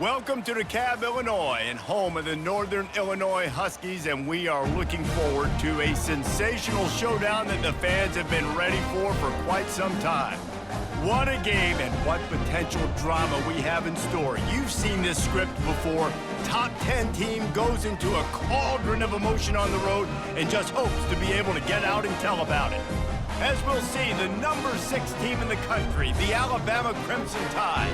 Welcome to DeKalb, Illinois, and home of the Northern Illinois Huskies, and we are looking forward to a sensational showdown that the fans have been ready for quite some time. What a game and what potential drama we have in store. You've seen this script before. Top 10 team goes into a cauldron of emotion on the road and just hopes to be able to get out and tell about it. As we'll see, the number 6 team in the country, the Alabama Crimson Tide,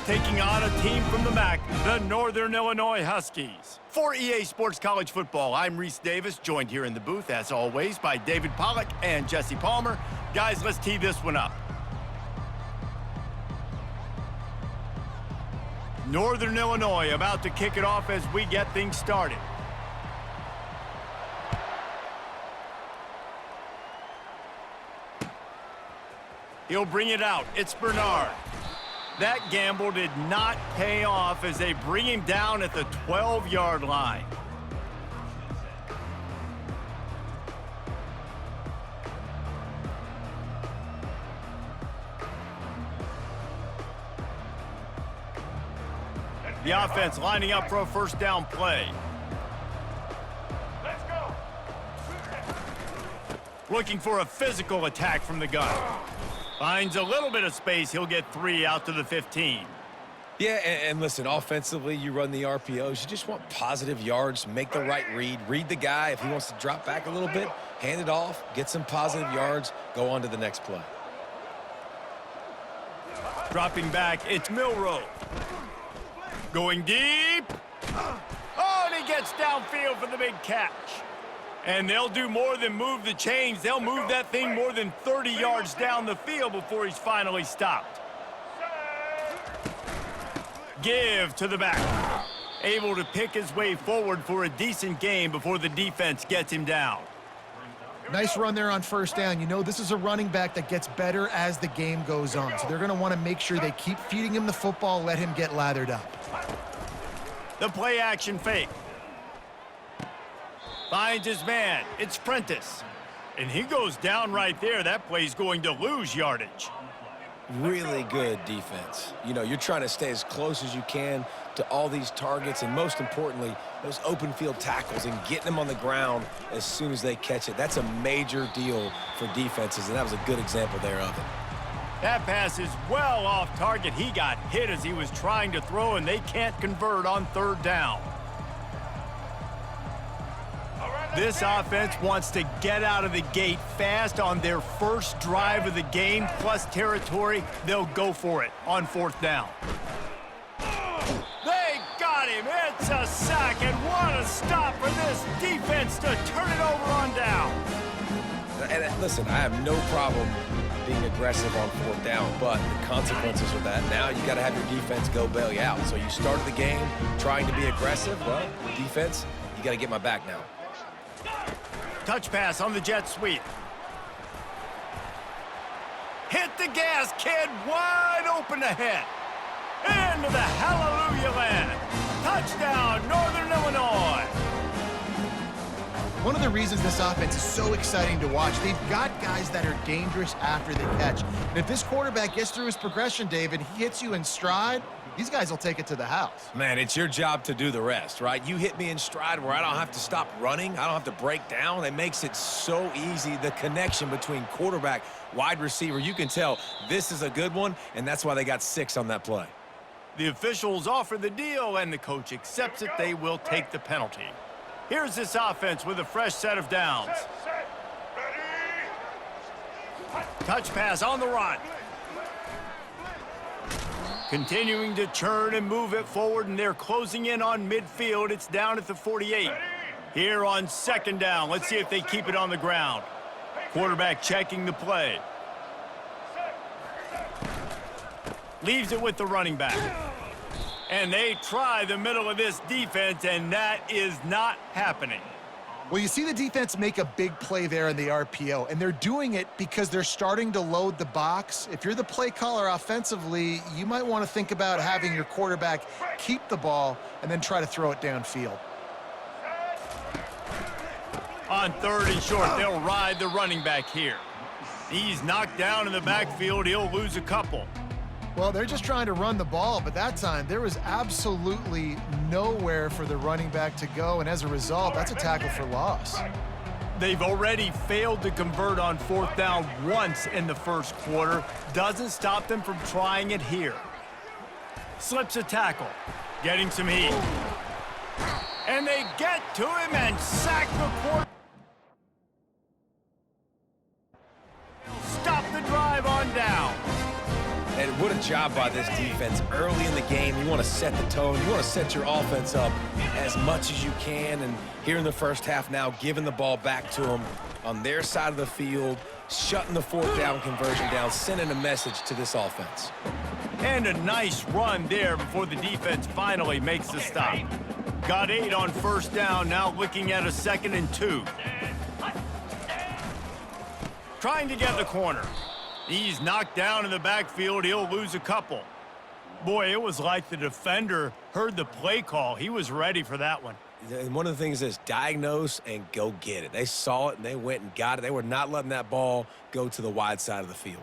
taking on a team from the MAC, the Northern Illinois Huskies. For EA Sports College Football, I'm Reese Davis, joined here in the booth, as always, by David Pollack and Jesse Palmer. Guys, let's tee this one up. Northern Illinois about to kick it off as we get things started. He'll bring it out. It's Bernard. That gamble did not pay off as they bring him down at the 12-yard line. The offense lining up for a first down play. Let's go. Looking for a physical attack from the gun. Finds a little bit of space. He'll get 3 out to the 15. Yeah, and listen, offensively, you run the RPOs. You just want positive yards, make the right read the guy. If he wants to drop back a little bit, hand it off, get some positive yards, go on to the next play. Dropping back, it's Milroe. Going deep. Oh, and he gets downfield for the big catch. And they'll do more than move the chains. They'll move that thing more than 30 yards down the field before he's finally stopped. Give to the back. Able to pick his way forward for a decent gain before the defense gets him down. Nice run there on first down. You know, this is a running back that gets better as the game goes on. So they're going to want to make sure they keep feeding him the football, let him get lathered up. The play action fake. Finds his man. It's Prentice. And he goes down right there. That play's going to lose yardage. Really good defense. You know, you're trying to stay as close as you can to all these targets, and most importantly, those open field tackles and getting them on the ground as soon as they catch it. That's a major deal for defenses, and that was a good example there of it. That pass is well off target. He got hit as he was trying to throw, and they can't convert on third down. This offense wants to get out of the gate fast on their first drive of the game, plus territory. They'll go for it on fourth down. They got him. It's a sack, and what a stop for this defense to turn it over on down. And listen, I have no problem being aggressive on fourth down, but the consequences of that, now you got to have your defense go bail you out. So you started the game trying to be aggressive. Well, defense, you got to get my back now. Touch pass on the jet sweep. Hit the gas, kid. Wide open ahead. Into the hallelujah land. Touchdown, Northern Illinois. One of the reasons this offense is so exciting to watch, they've got guys that are dangerous after the catch. And if this quarterback gets through his progression, David, he hits you in stride, these guys will take it to the house. Man, it's your job to do the rest, right? You hit me in stride where I don't have to stop running. I don't have to break down. It makes it so easy. The connection between quarterback, wide receiver, you can tell this is a good one, and that's why they got 6 on that play. The officials offer the deal, and the coach accepts it. They will take the penalty. Here's this offense with a fresh set of downs. Touch pass on the run. Continuing to churn and move it forward, and they're closing in on midfield. It's down at the 48. Here on second down, let's see if they keep it on the ground. Quarterback checking the play. Leaves it with the running back. And they try the middle of this defense, and that is not happening. Well, you see the defense make a big play there in the RPO, and they're doing it because they're starting to load the box. If you're the play caller offensively, you might want to think about having your quarterback keep the ball and then try to throw it downfield. On third and short, they'll ride the running back here. He's knocked down in the backfield. He'll lose a couple. Well, they're just trying to run the ball, but that time there was absolutely nowhere for the running back to go, and as a result, that's a tackle for loss. They've already failed to convert on 4th down once in the first quarter. Doesn't stop them from trying it here. Slips a tackle, getting some heat. And they get to him and sack the quarterback. Stop the drive on down. And what a job by this defense. Early in the game, you want to set the tone. You want to set your offense up as much as you can. And here in the first half now, giving the ball back to them on their side of the field, shutting the 4th down conversion down, sending a message to this offense. And a nice run there before the defense finally makes the stop. Got 8 on 1st down, now looking at a 2nd and 2. Trying to get the corner. He's knocked down in the backfield. He'll lose a couple. Boy, it was like the defender heard the play call. He was ready for that one. And one of the things is diagnose and go get it. They saw it and they went and got it. They were not letting that ball go to the wide side of the field.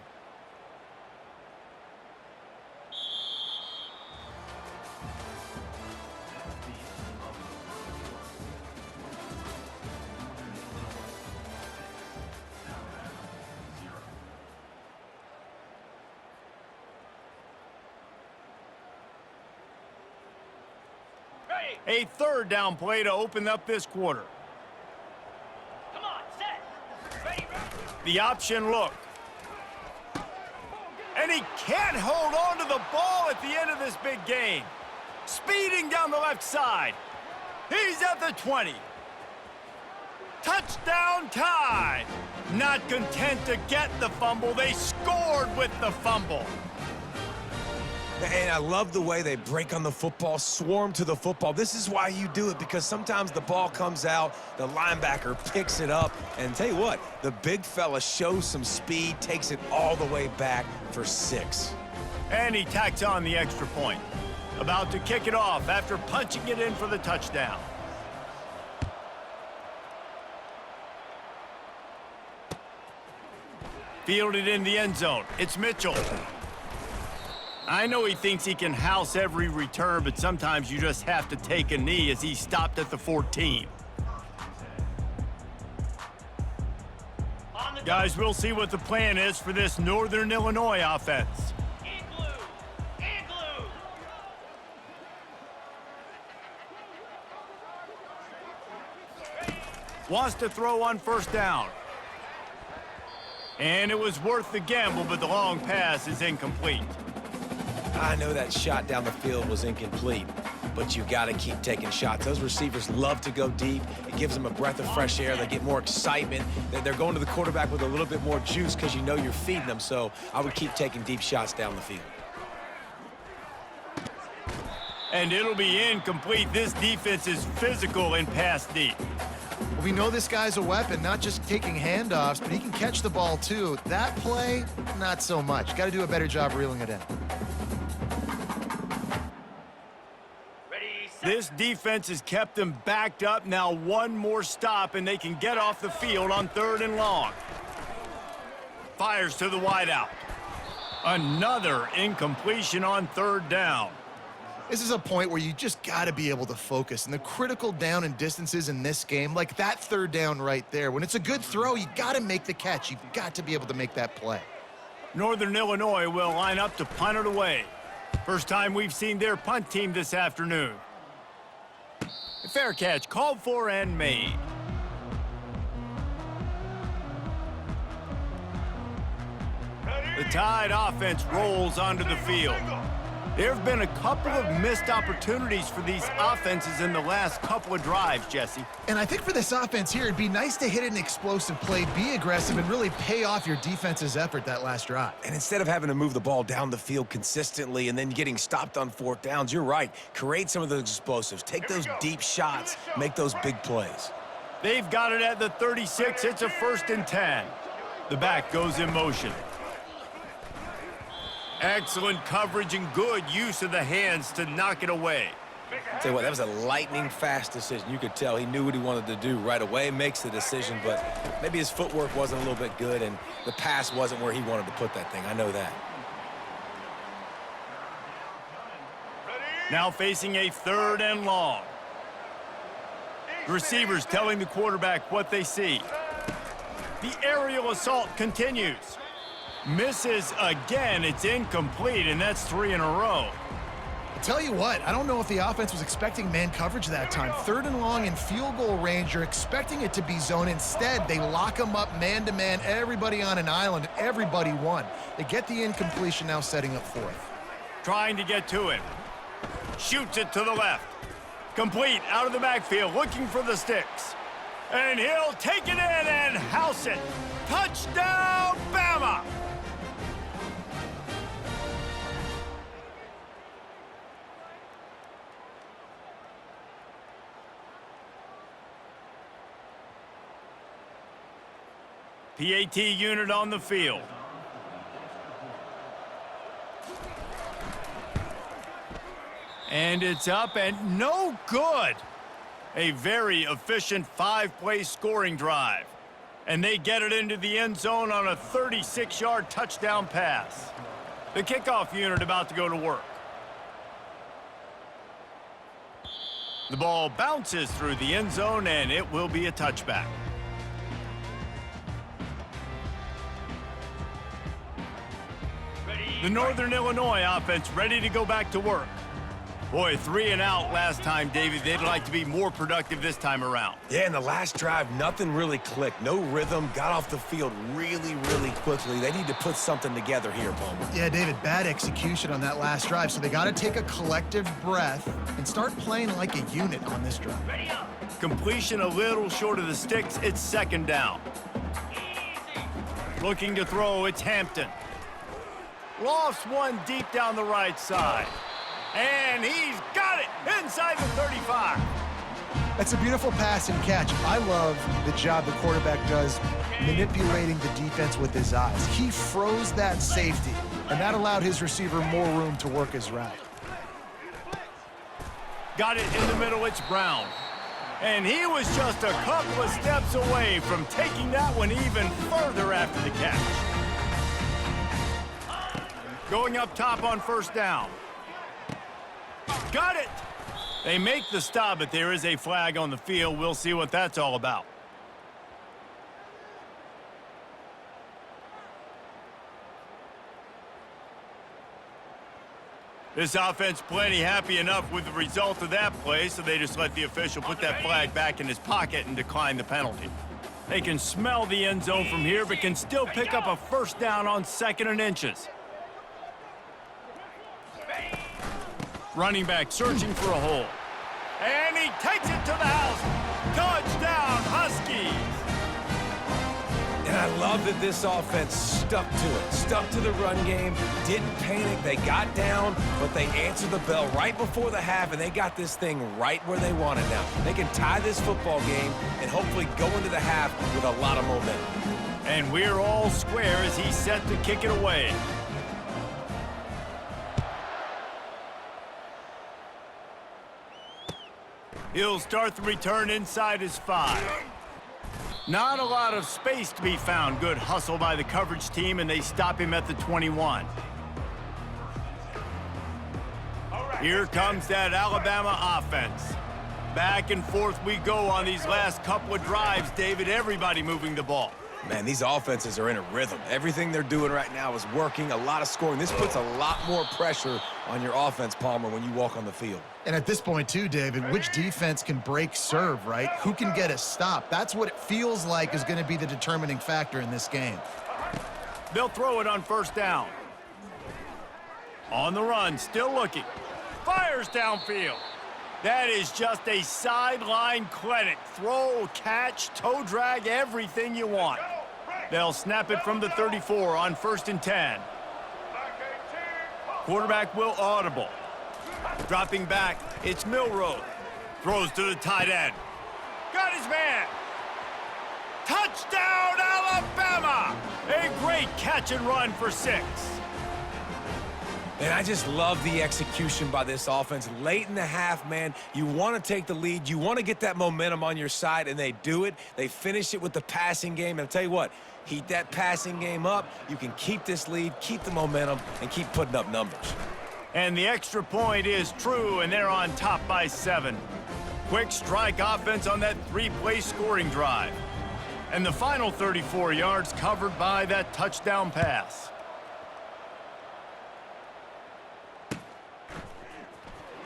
A 3rd down play to open up this quarter. Come on, set. Ready. The option look. And he can't hold on to the ball at the end of this big game. Speeding down the left side. He's at the 20. Touchdown tie. Not content to get the fumble, they scored with the fumble. And I love the way they break on the football, swarm to the football. This is why you do it, because sometimes the ball comes out, the linebacker picks it up, and tell you what, the big fella shows some speed, takes it all the way back for 6. And he tacks on the extra point. About to kick it off after punching it in for the touchdown. Fielded in the end zone. It's Mitchell. I know he thinks he can house every return, but sometimes you just have to take a knee as he stopped at the 14. Guys, we'll see what the plan is for this Northern Illinois offense. In blue. In blue. Wants to throw on 1st down. And it was worth the gamble, but the long pass is incomplete. I know that shot down the field was incomplete, but you got to keep taking shots. Those receivers love to go deep. It gives them a breath of fresh air. They get more excitement. They're going to the quarterback with a little bit more juice because you know you're feeding them. So I would keep taking deep shots down the field. And it'll be incomplete. This defense is physical and pass deep. We know this guy's a weapon, not just taking handoffs, but he can catch the ball too. That play, not so much. Got to do a better job reeling it in. This defense has kept them backed up. Now one more stop, and they can get off the field on 3rd and long. Fires to the wideout. Another incompletion on 3rd down. This is a point where you just got to be able to focus. And the critical down and distances in this game, like that 3rd down right there, when it's a good throw, you got to make the catch. You've got to be able to make that play. Northern Illinois will line up to punt it away. First time we've seen their punt team this afternoon. A fair catch called for and made. The Tide offense rolls onto the field. There have been a couple of missed opportunities for these offenses in the last couple of drives, Jesse. And I think for this offense here, it'd be nice to hit an explosive play, be aggressive, and really pay off your defense's effort that last drive. And instead of having to move the ball down the field consistently and then getting stopped on 4th downs, you're right. Create some of those explosives. Take those deep shots. Make those big plays. They've got it at the 36. It's a 1st and 10. The back goes in motion. Excellent coverage and good use of the hands to knock it away. Tell you what, that was a lightning-fast decision. You could tell he knew what he wanted to do right away, makes the decision, but maybe his footwork wasn't a little bit good, and the pass wasn't where he wanted to put that thing. I know that. Now facing a 3rd and long. The receivers telling the quarterback what they see. The aerial assault continues. Misses again. It's incomplete, and that's 3 in a row. I'll tell you what, I don't know if the offense was expecting man coverage that time. 3rd and long in field goal range, you're expecting it to be zone. Instead, they lock them up man-to-man, everybody on an island, everybody won. They get the incompletion, now setting up 4th. Trying to get to him. Shoots it to the left. Complete out of the backfield, looking for the sticks. And he'll take it in and house it. Touchdown, Bama! PAT unit on the field. And it's up and no good. A very efficient 5-play scoring drive. And they get it into the end zone on a 36-yard touchdown pass. The kickoff unit about to go to work. The ball bounces through the end zone and it will be a touchback. The Northern Illinois offense ready to go back to work. Boy, 3 and out last time, David. They'd like to be more productive this time around. Yeah, in the last drive, nothing really clicked. No rhythm, got off the field really, really quickly. They need to put something together here, Palmer. Yeah, David, bad execution on that last drive, so they got to take a collective breath and start playing like a unit on this drive. Ready up. Completion a little short of the sticks. It's 2nd down. Easy. Looking to throw, it's Hampton. Lofts one deep down the right side. And he's got it inside the 35. That's a beautiful pass and catch. I love the job the quarterback does manipulating the defense with his eyes. He froze that safety, and that allowed his receiver more room to work his route. Got it in the middle, it's Brown. And he was just a couple of steps away from taking that one even further after the catch. Going up top on 1st down. Got it! They make the stop, but there is a flag on the field. We'll see what that's all about. This offense plenty happy enough with the result of that play, so they just let the official put that flag back in his pocket and decline the penalty. They can smell the end zone from here, but can still pick up a 1st down on 2nd and inches. Running back searching for a hole. And he takes it to the house. Touchdown, Huskies! And I love that this offense stuck to it. Stuck to the run game, didn't panic. They got down, but they answered the bell right before the half, and they got this thing right where they want it now. They can tie this football game and hopefully go into the half with a lot of momentum. And we're all square as he's set to kick it away. He'll start the return inside his 5. Not a lot of space to be found. Good hustle by the coverage team, and they stop him at the 21. Here comes that Alabama offense. Back and forth we go on these last couple of drives, David. Everybody moving the ball. Man, these offenses are in a rhythm. Everything they're doing right now is working, a lot of scoring. This puts a lot more pressure on your offense, Palmer, when you walk on the field. And at this point, too, David, which defense can break serve, right? Who can get a stop? That's what it feels like is going to be the determining factor in this game. They'll throw it on 1st down. On the run, still looking. Fires downfield. That is just a sideline clinic. Throw, catch, toe drag, everything you want. They'll snap it from the 34 on 1st and 10. Quarterback will audible. Dropping back, it's Milroe. Throws to the tight end. Got his man. Touchdown, Alabama! A great catch and run for 6. And I just love the execution by this offense. Late in the half, man, you want to take the lead. You want to get that momentum on your side, and they do it. They finish it with the passing game. And I'll tell you what, heat that passing game up. You can keep this lead, keep the momentum, and keep putting up numbers. And the extra point is true, and they're on top by 7. Quick strike offense on that 3-play scoring drive. And the final 34 yards covered by that touchdown pass.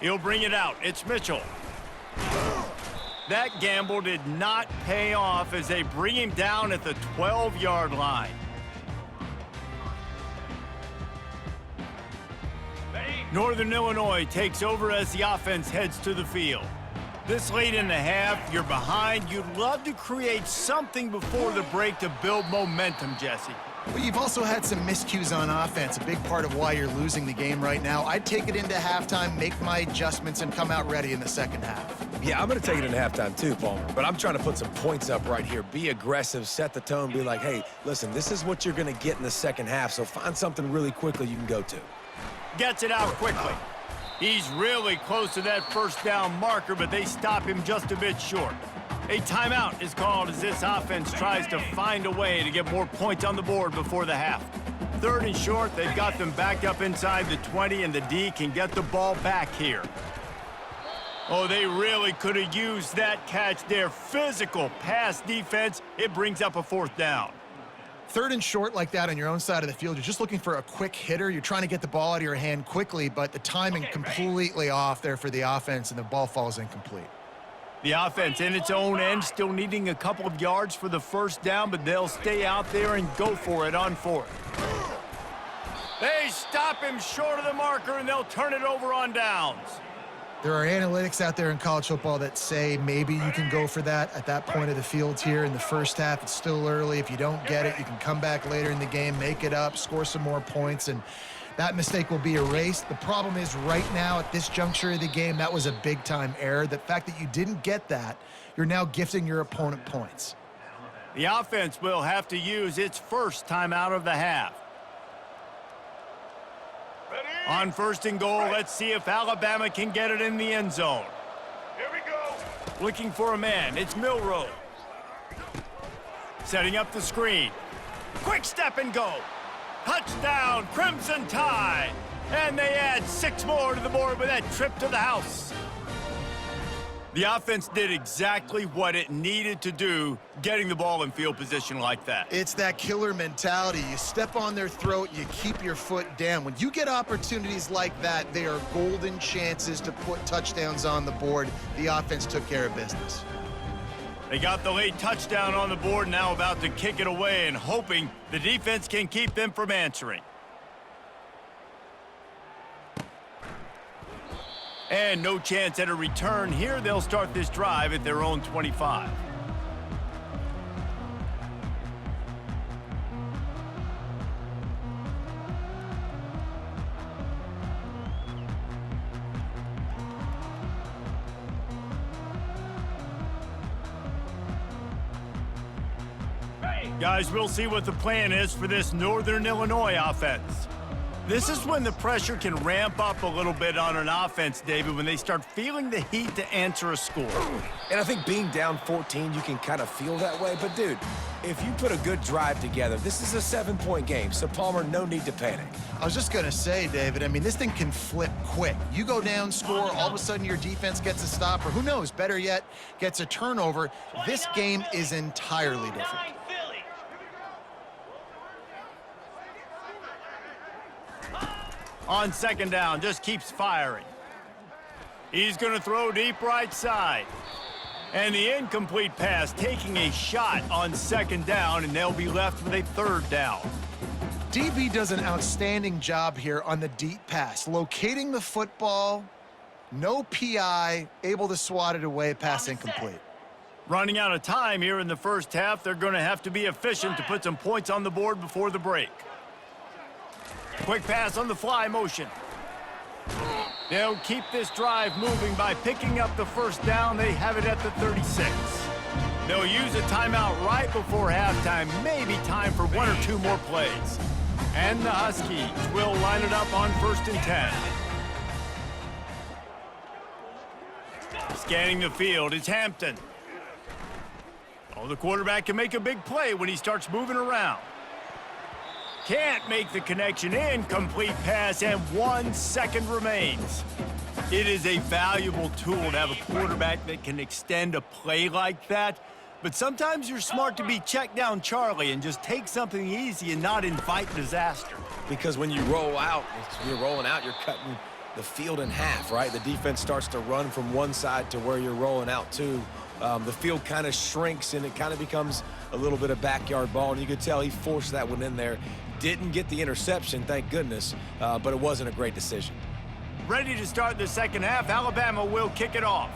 He'll bring it out. It's Mitchell. That gamble did not pay off as they bring him down at the 12-yard line. Northern Illinois takes over as the offense heads to the field. This late in the half, you're behind. You'd love to create something before the break to build momentum, Jesse. But you've also had some miscues on offense, a big part of why you're losing the game right now. I'd take it into halftime, make my adjustments, and come out ready in the second half. Yeah, I'm going to take it into halftime too, Palmer. But I'm trying to put some points up right here. Be aggressive, set the tone, be like, hey, listen, this is what you're going to get in the second half, so find something really quickly you can go to. Gets it out quickly. He's really close to that first down marker, but they stop him just a bit short. A timeout is called as this offense tries to find a way to get more points on the board before the half. 3rd and short, they've got them back up inside the 20, and the D can get the ball back here. Oh, they really could have used that catch there. Physical pass defense. It brings up a 4th down. 3rd and short like that on your own side of the field, you're just looking for a quick hitter. You're trying to get the ball out of your hand quickly, but the timing completely off there for the offense, and the ball falls incomplete. The offense in its own end still needing a couple of yards for the first down, but they'll stay out there and go for it on 4th. They stop him short of the marker, and they'll turn it over on downs. There are analytics out there in college football that say maybe you can go for that at that point of the field here in the first half. It's still early. If you don't get it, you can come back later in the game, make it up, score some more points, and that mistake will be erased. The problem is right now at this juncture of the game, that was a big-time error. The fact that you didn't get that, you're now gifting your opponent points. The offense will have to use its first timeout of the half. On 1st and goal, let's see if Alabama can get it in the end zone. Here we go. Looking for a man, it's Milroe. Setting up the screen. Quick step and go. Touchdown, Crimson Tide. And they add 6 more to the board with that trip to the house. The offense did exactly what it needed to do, getting the ball in field position like that. It's that killer mentality. You step on their throat, you keep your foot down. When you get opportunities like that, they are golden chances to put touchdowns on the board. The offense took care of business. They got the late touchdown on the board, now about to kick it away and hoping the defense can keep them from answering. And no chance at a return here. They'll start this drive at their own 25. Guys, we'll see what the plan is for this Northern Illinois offense. This is when the pressure can ramp up a little bit on an offense, David, when they start feeling the heat to answer a score. And I think being down 14, you can kind of feel that way. But, dude, if you put a good drive together, this is a 7-point game, so, Palmer, no need to panic. I was just going to say, David, I mean, this thing can flip quick. You go down, score, all of a sudden your defense gets a stop, or who knows, better yet, gets a turnover. This game is entirely different. On 2nd down, just keeps firing. He's going to throw deep right side. And the incomplete pass taking a shot on 2nd down, and they'll be left with a 3rd down. DB does an outstanding job here on the deep pass, locating the football, no PI, able to swat it away, pass incomplete. Running out of time here in the first half, they're going to have to be efficient to put some points on the board before the break. Quick pass on the fly motion. They'll keep this drive moving by picking up the 1st down. They have it at the 36. They'll use a timeout right before halftime. Maybe time for 1 or 2 more plays. And the Huskies will line it up on 1st and 10. Scanning the field is Hampton. Oh, the quarterback can make a big play when he starts moving around. Can't make the connection. Incomplete pass, and 1 second remains. It is a valuable tool to have a quarterback that can extend a play like that. But sometimes you're smart to be check down Charlie and just take something easy and not invite disaster. Because when you roll out, you're rolling out, you're cutting the field in half, right? The defense starts to run from one side to where you're rolling out to. The field kind of shrinks, and it kind of becomes a little bit of backyard ball. And you could tell he forced that one in there. Didn't get the interception, thank goodness, but it wasn't a great decision. Ready to start the second half. Alabama will kick it off.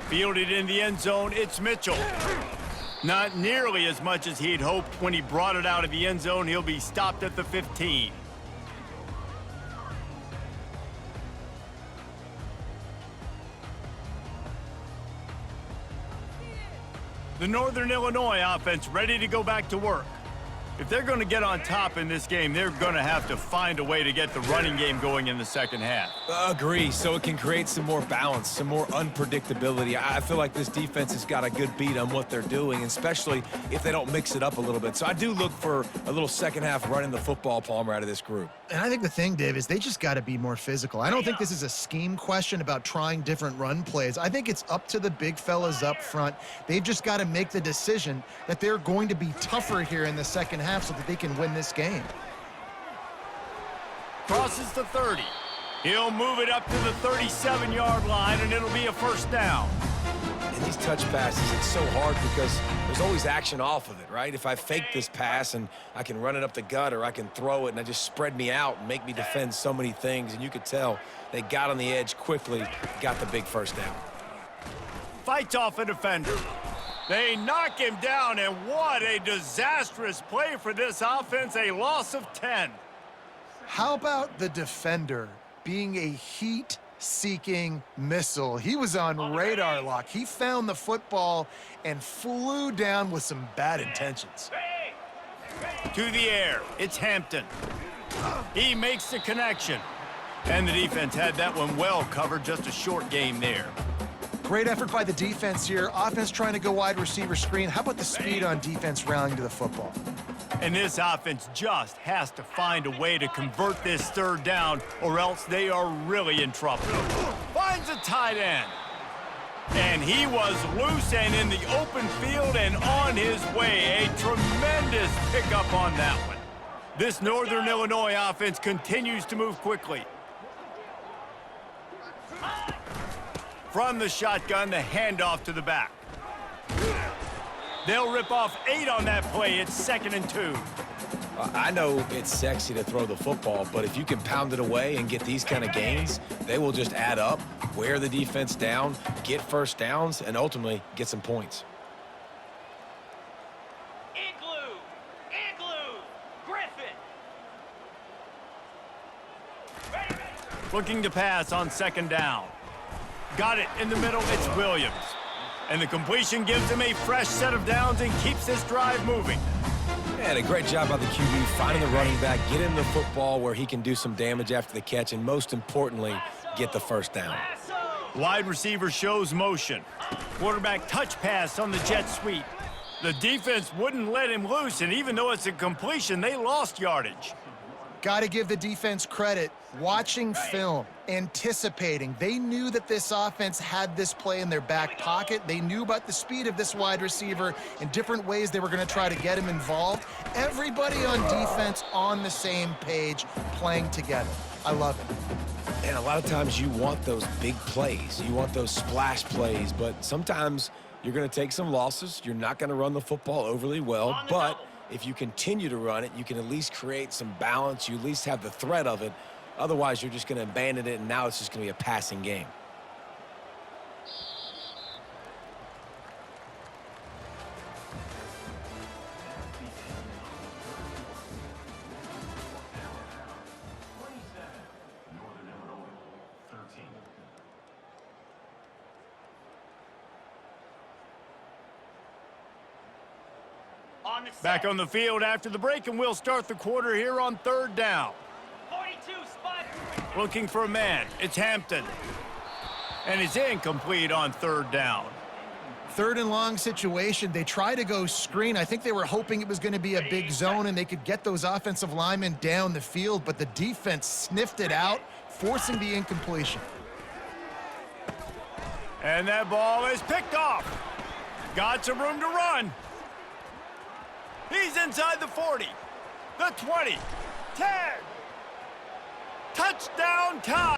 Fielded in the end zone, it's Mitchell. Not nearly as much as he'd hoped when he brought it out of the end zone. He'll be stopped at the 15. The Northern Illinois offense ready to go back to work. If they're going to get on top in this game, they're going to have to find a way to get the running game going in the second half. Agree, so it can create some more balance, some more unpredictability. I feel like this defense has got a good beat on what they're doing, especially if they don't mix it up a little bit. So I do look for a little second half running the football, Palmer, out of this group. And I think the thing, Dave, is they just got to be more physical. I don't think this is a scheme question about trying different run plays. I think it's up to the big fellas up front. They've just got to make the decision that they're going to be tougher here in the second half so that they can win this game. Crosses the 30. He'll move it up to the 37-yard line, and it'll be a first down. In these touch passes, it's so hard because there's always action off of it, right? If I fake this pass and I can run it up the gut, or I can throw it and I just spread me out and make me defend so many things, and you could tell they got on the edge quickly, got the big first down. Fights off a defender. They knock him down, and what a disastrous play for this offense, a loss of 10. How about the defender being a heat-seeking missile? He was on radar lock. He found the football and flew down with some bad intentions. To the air, it's Hampton. He makes the connection. And the defense had that one well covered, just a short game there. Great effort by the defense here. Offense trying to go wide receiver screen. How about the speed on defense rallying to the football? And this offense just has to find a way to convert this third down, or else they are really in trouble. Finds a tight end. And he was loose and in the open field and on his way. A tremendous pickup on that one. This Northern Illinois offense continues to move quickly. From the shotgun, the handoff to the back. They'll rip off 8 on that play. It's 2nd and 2. I know it's sexy to throw the football, but if you can pound it away and get these kind of gains, they will just add up, wear the defense down, get first downs, and ultimately get some points. Igloo, Griffin. Looking to pass on 2nd down. Got it in the middle, it's Williams. And the completion gives him a fresh set of downs and keeps this drive moving. And a great job by the QB finding the running back, get him the football where he can do some damage after the catch, and most importantly, get the first down. Wide receiver shows motion. Quarterback touch pass on the jet sweep. The defense wouldn't let him loose, and even though it's a completion, they lost yardage. Got to give the defense credit. Watching film, anticipating. They knew that this offense had this play in their back pocket. They knew about the speed of this wide receiver and different ways they were going to try to get him involved. Everybody on defense on the same page, playing together. I love it. And a lot of times you want those big plays. You want those splash plays, but sometimes you're going to take some losses. You're not going to run the football overly well, but if you continue to run it, you can at least create some balance. You at least have the threat of it. Otherwise, you're just going to abandon it, and now it's just going to be a passing game. Back on the field after the break, and we'll start the quarter here on 3rd down. 42 spot. Looking for a man. It's Hampton. And it's incomplete on 3rd down. third and long situation. They try to go screen. I think they were hoping it was going to be a big zone and they could get those offensive linemen down the field, but the defense sniffed it out, forcing the incompletion. And that ball is picked off. Got some room to run. He's inside the 40, the 20, 10. Touchdown, Tide.